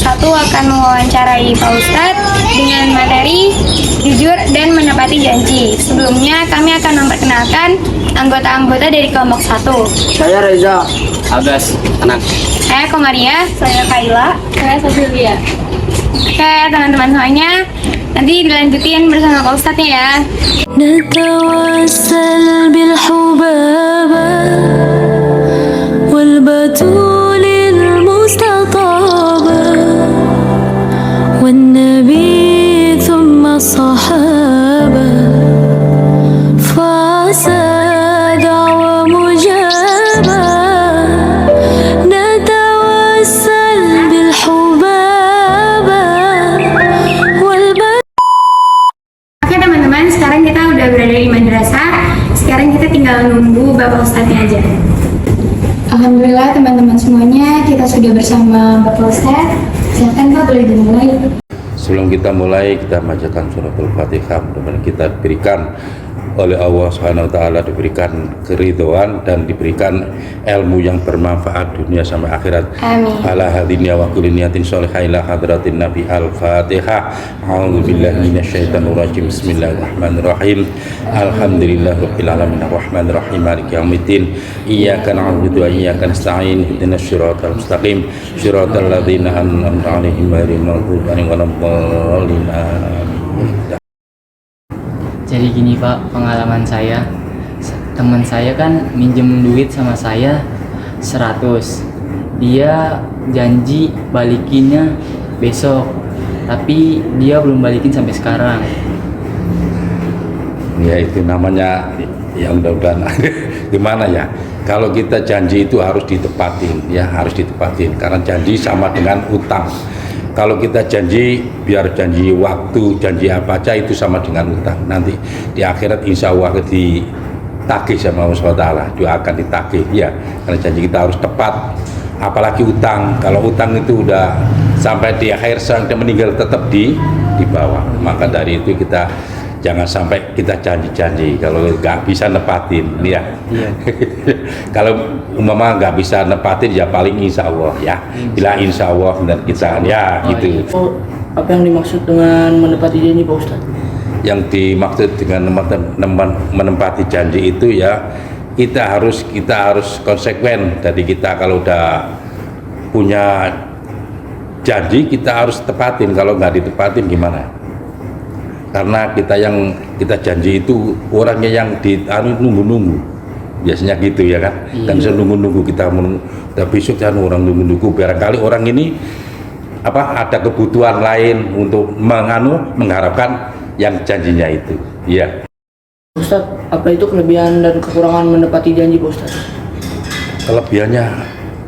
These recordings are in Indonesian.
1 akan mewawancarai Pak Ustadz dengan materi jujur dan menepati janji. Sebelumnya kami akan memperkenalkan anggota-anggota dari kelompok 1. Saya Reza. Agas, tenang. Saya Komaria. Saya Kaila. Saya Sofia. Oke teman-teman semuanya, nanti dilanjutin bersama Pak Ustadz ya. نتوسل بالحبابة والبتول المستطابة والنبي ثم الصحابة فعسى دعوة مجابة نتوسل بالحبابة والبتول. Oke teman-teman, sekarang kita udah berada di madrasah. Sekarang kita tinggal nunggu Bapak Ustadznya aja. Alhamdulillah teman-teman semuanya, kita sudah bersama Bapak Ustadz. Silakan Pak, boleh dimulai. Sebelum kita mulai, kita bacakan suratul Fatihah. Mudah-mudahan kita diberikan oleh Allah Subhanahu wa taala, diberikan keridhaan dan diberikan ilmu yang bermanfaat dunia sampai akhirat. Amin. Ala hadiniya wa kulli niyatin sholihah ila hadratin Nabi Al-Fatihah. A'udzubillahi minasyaitonir rajim. Bismillahirrahmanirrahim. Alhamdulillahirabbil alamin arrahmanir rahim maliki yaumiddin. Iyyaka na'budu wa iyyaka nasta'in. Ihdinas siratal mustaqim. Siratal ladzina an'amta 'alaihim ghairil maghdubi 'alaihim waladdallin. Jadi gini Pak, pengalaman saya, teman saya kan minjem duit sama saya 100. Dia janji balikinnya besok, tapi dia belum balikin sampai sekarang. Ya itu namanya ya mudah-mudahan gimana ya, kalau kita janji itu harus ditepatin ya, harus ditepatin karena janji sama dengan utang. Kalau kita janji, biar janji waktu, janji apa aja itu sama dengan utang. Nanti di akhirat insya Allah ditagih sama Allah SWT, juga akan ditagih ya, karena janji kita harus tepat. Apalagi utang, kalau utang itu udah sampai di akhir sampai meninggal tetap di bawah. Maka dari itu kita jangan sampai kita janji-janji kalau nggak bisa nepatin ya. Iya. Kalau umpama nggak bisa nepatin ya paling insya Allah ya. Bila insya Allah benar kita ya gitu. Oh, apa yang dimaksud dengan menepati janji Pak Ustadz? Yang dimaksud dengan menempati janji itu ya kita harus konsekuen. Jadi kita kalau udah punya janji kita harus tepatin. Kalau nggak ditepatin gimana? Karena kita janji itu orangnya yang nunggu-nunggu, biasanya gitu ya kan. Kan nunggu-nunggu kita besok kan orang nunggu-nunggu, barangkali orang ini ada kebutuhan lain untuk mengharapkan yang janjinya itu ya. Ustadz, apa itu kelebihan dan kekurangan menepati janji Pak Ustadz? Kelebihannya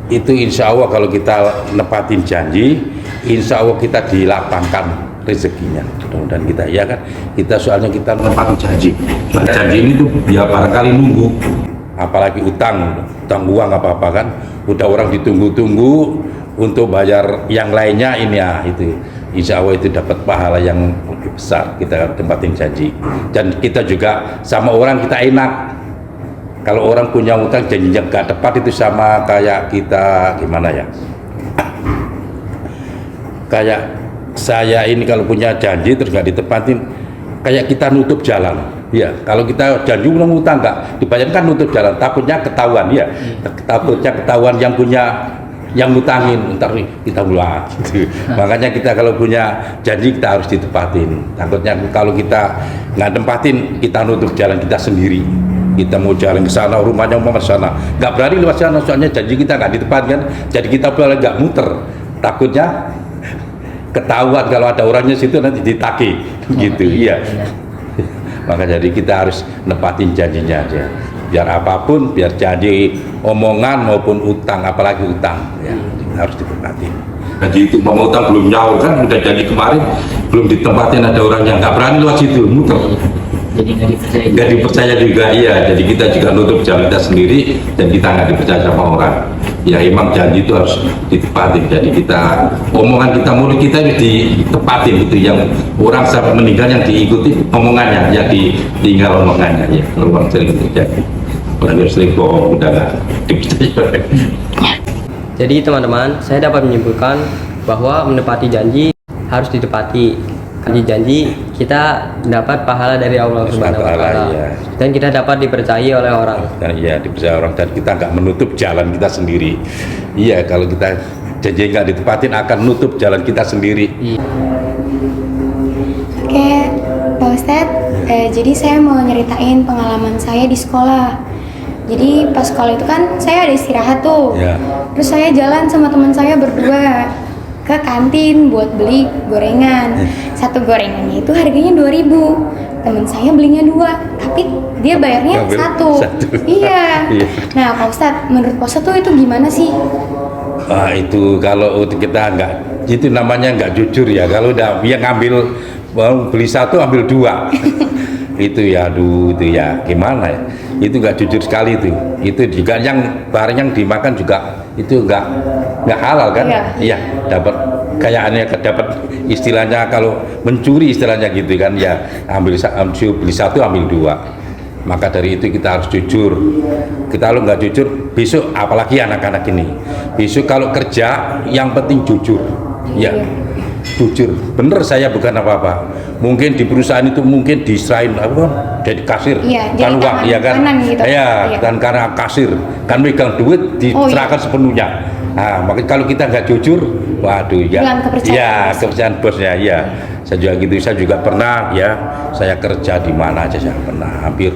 itu insya Allah kalau kita nepatin janji, insya Allah kita dilapangkan rezekinya, mudah-mudahan kita ya kan. Kita soalnya kita menepati janji. Nah, janji ini tuh ya barangkali nunggu, apalagi utang uang apa kan, udah orang ditunggu-tunggu untuk bayar yang lainnya ini ya, itu insya Allah itu dapat pahala yang lebih besar kita tempatin janji. Dan kita juga sama orang kita enak. Kalau orang punya utang janjinya gak tepat itu sama kayak kita gimana ya, kayak saya ini kalau punya janji terus nggak ditepatin, kayak kita nutup jalan ya. Kalau kita janji belum utang nggak dibayarkan, nutup jalan, takutnya ketahuan ya, takutnya ketahuan yang punya, yang ngutangin, ntar kita ulah gitu. Makanya kita kalau punya janji kita harus ditepatin. Takutnya kalau kita nggak tempatin, kita nutup jalan kita sendiri. Kita mau jalan ke sana, rumahnya mau ke sana, nggak berani lewat sana, soalnya janji kita nggak ditepatin. Jadi kita boleh nggak muter, takutnya ketahuan kalau ada orangnya situ nanti ditagih gitu iya. Maka jadi kita harus nepatin janjinya aja, biar apapun, biar janji omongan maupun utang, apalagi utang ya harus ditepatin. Jadi itu mau utang belum nyaur kan, udah janji kemarin belum ditempatin, ada orang yang nggak berani lewat situ muter, Jadi nggak dipercaya juga iya. Jadi kita juga nutup jalan kita sendiri dan kita nggak dipercaya sama orang ya. Emang janji itu harus ditepatin. Jadi kita omongan kita, mulut kita ini ditepatin gitu. Yang orang sampai meninggal yang diikuti omongannya, yang ditinggal omongannya ya. Kalau orang sering terjadi, orang yang sering bohong udah nggak dipercaya. Jadi teman-teman, saya dapat menyimpulkan bahwa menepati janji harus ditepati. Janji kita dapat pahala dari Allah Subhanahu wa Ta'ala, iya. dan kita dapat dipercayai oleh orang. Dan iya, dipercaya orang, dan kita nggak menutup jalan kita sendiri. Iya, kalau kita janji nggak ditepatin akan nutup jalan kita sendiri. Oke, Pak Ustadz, jadi saya mau nyeritain pengalaman saya di sekolah. Jadi pas sekolah itu kan saya ada istirahat tuh. Ya. Terus saya jalan sama teman saya berdua ke kantin buat beli gorengan. Satu gorengannya itu harganya 2.000. Teman saya belinya 2, tapi dia bayarnya Ngambil satu. Iya. Iya. Nah, Pak Ustadz, menurut Pak Ustadz tuh itu gimana sih? Itu kalau kita nggak, itu namanya nggak jujur ya. Kalau udah dia ngambil, mau beli satu ambil 2. Itu ya, aduh, itu ya gimana ya? Itu nggak jujur sekali itu. Itu juga yang barang yang dimakan juga itu nggak halal kan? Iya, dapat kayaknya dapat istilahnya kalau mencuri istilahnya gitu kan ya, beli satu ambil 2. Maka dari itu kita harus jujur. Kita kalau nggak jujur besok, apalagi anak-anak ini besok kalau kerja yang penting jujur ya. Jujur, bener saya bukan apa-apa. Mungkin di perusahaan itu mungkin diserahin apa, jadi kasir, kan uang, ya kan? Gitu. Ya, dan karena kasir kan megang duit diserahkan sepenuhnya. Nah, makanya kalau kita nggak jujur, waduh ya, kepercayaan bosnya ya. Saya juga gitu, saya juga pernah ya, saya kerja di mana aja saya pernah, hampir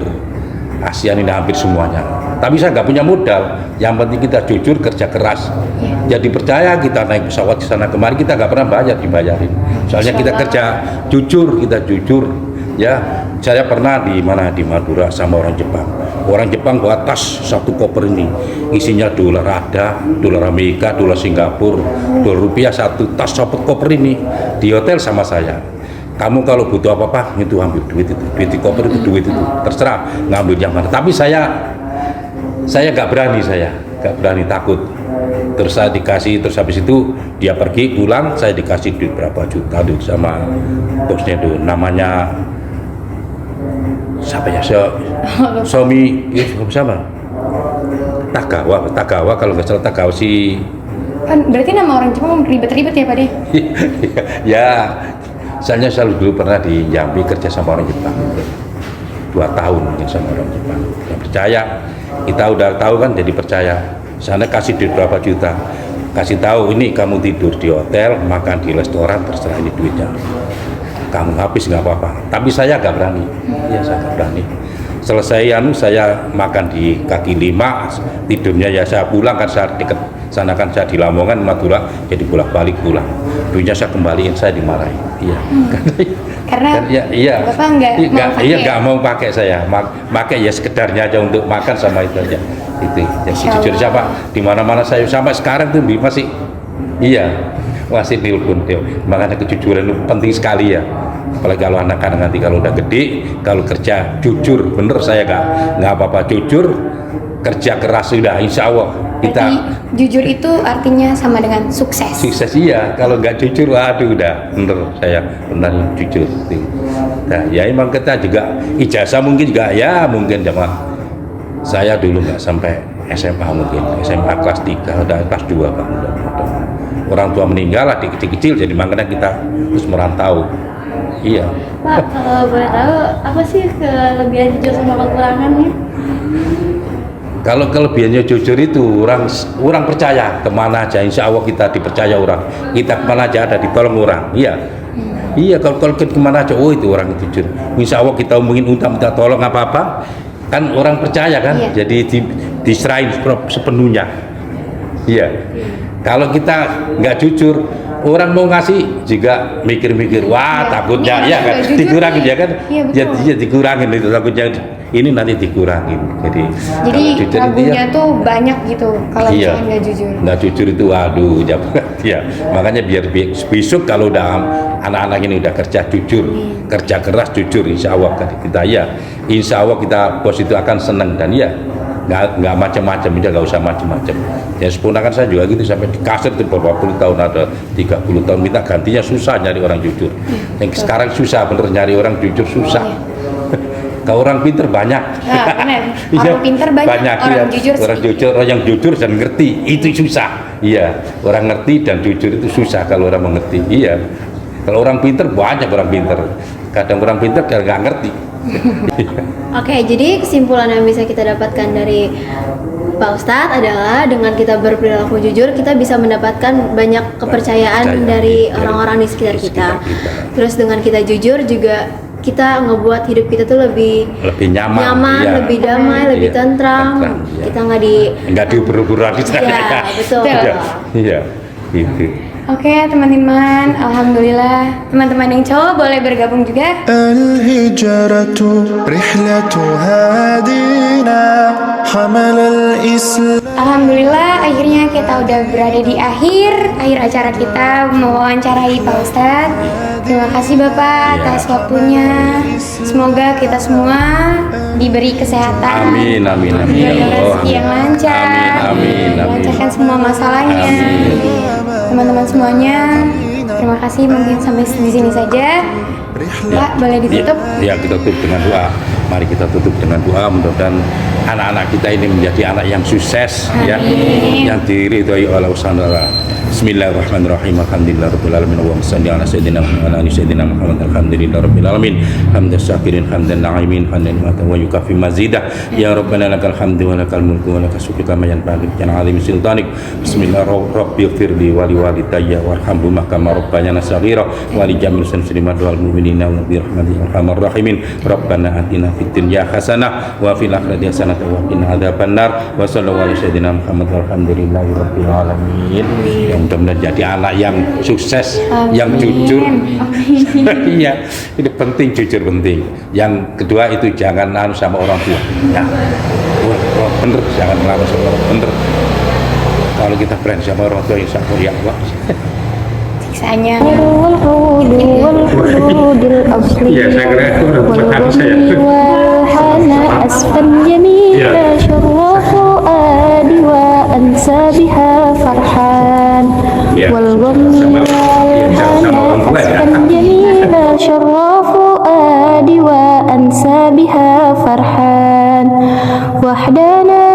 ASEAN ini hampir semuanya. Tapi saya nggak punya modal. Yang penting kita jujur, kerja keras. Jadi percaya kita naik pesawat ke sana kemari kita nggak pernah dibayarin. Soalnya kita kerja jujur, kita jujur. Ya, saya pernah di Madura sama orang Jepang. Orang Jepang bawa tas satu koper ini, isinya dolar ada, dolar Amerika, dolar Singapura, dolar rupiah, satu tas satu koper ini di hotel sama saya. Kamu kalau butuh apa-apa itu ambil duit itu, duit di koper itu, duit itu terserah ngambil yang mana. Tapi saya nggak berani, takut. Terus saya dikasih, terus habis itu dia pergi pulang, saya dikasih duit berapa juta tuh sama bosnya tuh, namanya siapa ya, Somi sama Tagawa kalau nggak salah, Tagawa si. Berarti nama orang Jepang ribet-ribet ya Pak De? Ya, saya selalu dulu pernah di Jambi kerja sama orang Jepang 2 tahun mungkin sama orang Jepang. Dan percaya, kita udah tahu kan, jadi percaya. Sana kasih duit berapa juta, kasih tahu ini kamu tidur di hotel, makan di restoran, terserah ini duitnya. Kamu habis nggak apa-apa. Tapi saya nggak berani. Ya saya nggak berani. Selesai saya makan di kaki 5, tidurnya ya saya pulang kan, saya dekat sana kan, saya di Lamongan Madura, jadi bolak-balik pulang. Duitnya saya kembaliin, saya dimarahin. Iya. Karena iya, Bapak nggak mau pakai saya, pakai ya sekedarnya aja untuk makan sama itu aja. Itu yang jujur siapa, di mana-mana saya sampai sekarang tuh masih nelpon dia. Makanya kejujuran itu penting sekali ya. Apalagi kalau anak-anak nanti kalau udah gede, kalau kerja jujur, bener saya nggak apa-apa, jujur, kerja keras sudah, insya Allah kita. Jujur itu artinya sama dengan sukses. Sukses iya, kalau nggak jujur, waduh udah bener saya benar jujur. Nah, ya emang kita juga ijazah mungkin juga ya mungkin sama saya dulu nggak sampai SMA, mungkin SMA kelas 3 udah kelas 2 kan udah. Orang tua meninggal lah kecil-kecil, jadi makanya kita terus merantau. Iya. Pak, kalau boleh tahu apa sih kelebihan jujur sama kekurangannya? Kalau kelebihannya jujur itu orang percaya kemana aja, insya Allah kita dipercaya orang, kita kemana aja ada ditolong orang. Iya, kalau kemana aja, itu orang jujur. Insya Allah kita mungkin minta tolong apa kan orang percaya kan, jadi diserahin sepenuhnya. Iya. Kalau kita nggak jujur, orang mau ngasih juga mikir-mikir, wah takutnya ya kan dikurangin ya kan, jadi dikurangin itu takutnya ini nanti dikurangin. Jadi ragunya tuh banyak gitu kalau misalnya nggak jujur. Nggak jujur itu waduh ya. Makanya biar besok kalau udah anak-anak ini udah kerja jujur, kerja keras jujur, insya Allah kita insya Allah kita bos itu akan senang dan nggak macam-macam, nggak usah macam-macam. Ya seponakan saya juga gitu, sampai di kasir itu beberapa puluh tahun, ada 30 tahun minta gantinya susah nyari orang jujur. Yang sekarang susah bener nyari orang jujur susah. Kalau orang pinter banyak. Benar. Iya, Orang pinter banyak, orang jujur orang sedikit. jujur, orang yang jujur dan ngerti itu susah. Iya, orang ngerti dan jujur itu susah kalau orang mengerti. Iya, kalau orang pinter banyak orang pinter. Kadang orang pinter kadang nggak ngerti. Oke, jadi kesimpulan yang bisa kita dapatkan dari Pak Ustadz adalah dengan kita berperilaku jujur, kita bisa mendapatkan banyak kepercayaan dari orang-orang di sekitar kita. Terus dengan kita jujur juga kita ngebuat hidup kita tuh lebih nyaman, iya. lebih damai, lebih Iya, tentram. iya. Kita nggak diuber-uberan di sana. Iya, betul. Iya, iya, gitu. Oke teman-teman, alhamdulillah teman-teman yang cowok boleh bergabung juga. الهجرة رحلة هادينا حمل الإسلام. Alhamdulillah akhirnya kita udah berada di akhir acara kita mewawancarai Pak Ustadz. Terima kasih Bapak atas waktunya. Semoga kita semua diberi kesehatan. Amin, amin, amin. Diberi Ya Allah. rezeki yang lancar. Amin, amin, amin. Lancarkan semua masalahnya. Amin. Teman-teman semuanya, terima kasih, mungkin sampai di sini saja. Pak, boleh ditutup? Ya, kita tutup dengan doa. Mari kita tutup dengan doa. Mudah-mudahan anak-anak kita ini menjadi anak yang sukses, ya, yang diridhoi oleh Allah. Bismillahirrahmanirrahim. Alhamdulillahirabbil alamin. Allahumma shalli ala sayyidina Muhammad wa ala sayyidina Muhammad. Alhamdulillahirabbil alamin. Hamdan syakirin hamdan na'imin hamdan wa yukafi mazidah. Ya Rabbana lakal hamdu wa lakal mulku wa lakal syukru kama yanbaghi li azim sultanik. Bismillahirrahmanirrahim. Wa li walidayya warhamhuma kama rabbayana shaghira wa li jami'il muslimin wal mu'minina wa bi rahmatika arhamar rahimin. Rabbana atina fid dunya hasanah wa fil akhirati hasanah wa qina adzabannar. Wa sallallahu ala sayyidina Muhammad walhamdulillahirabbil alamin. Mudah-mudahan jadi anak yang sukses, yang jujur. Iya, itu penting, jujur penting. Yang kedua itu jangan anu sama orang tua. Ya, orang bener, jangan ngelawan sama orang bener. Kalau kita berani sama orang tua, insya Allah ya Allah. Siksanya. Iya, saya kira itu orang saya. أسفا جميلا شر فؤادي وأنسى بها فرحان والغم والحنى أسفا جميلا شر فؤادي وأنسى بها فرحان وحدنا